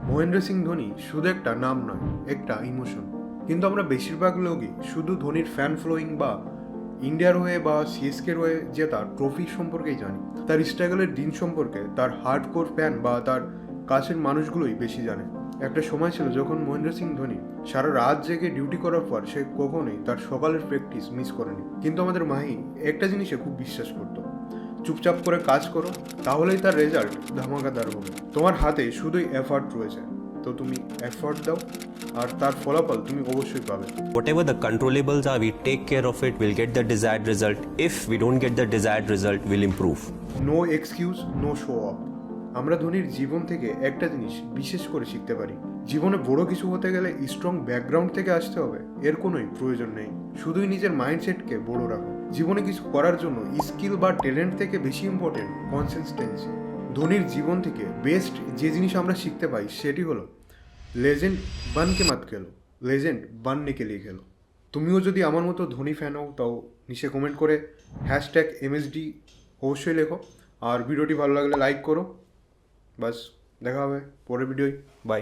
মহেন্দ্র সিং ধোনি শুধু একটা নাম নয়, একটা ইমোশন। কিন্তু আমরা বেশিরভাগ লোকই শুধু ধোনির ফ্যান ফলোয়িং বা ইন্ডিয়ার হয়ে বা সিএসকের হয়ে জেতা ট্রফি সম্পর্কেই জানি। তার স্ট্রাগলের দিন সম্পর্কে তার হার্ডকোর ফ্যান বা তার কাছের মানুষগুলোই বেশি জানে। একটা সময় ছিল যখন মহেন্দ্র সিং ধোনি সারা রাত জেগে ডিউটি করার পর সে কখনোই তার সকালের প্র্যাকটিস মিস করেনি। কিন্তু আমাদের মাহি একটা জিনিসে খুব বিশ্বাস করতো, চুপচাপ করে কাজ করো, তাহলেই তার রেজাল্ট ধামাকাদার হবে। তোমার হাতে শুধুই এফার্ট রয়েছে, তো তুমি এফার্ট দাও আর তার ফলাফল তুমি অবশ্যই পাবে। Whatever the controllables are, we take care of it, we'll get the desired result. If we don't get the desired result, we'll improve. No excuse, no show off. আমরা ধোনির জীবন থেকে একটা জিনিস বিশেষ করে শিখতে পারি, জীবনে বড় কিছু হতে গেলে স্ট্রং ব্যাকগ্রাউন্ড থেকে আসতে হবে এর কোনোই প্রয়োজন নেই। শুধুই নিজের মাইন্ডসেটকে বড় রাখো। জীবনে কিছু করার জন্য স্কিল বা ট্যালেন্ট থেকে বেশি ইম্পর্টেন্ট কনসিস্টেন্সি। ধোনির জীবন থেকে বেস্ট যে জিনিস আমরা শিখতে পাই সেটি হলো লেজেন্ড বানকে মাত খেলো, লেজেন্ড বাননে কে লিয়ে খেলো। তুমিও যদি আমার মতো ধোনি ফ্যান হও তাও নিচে কমেন্ট করে #MSD অবশ্যই লেখো। আর ভিডিওটি ভালো লাগলে লাইক করো। বাস, দেখা হবে পরের ভিডিওয়। বাই।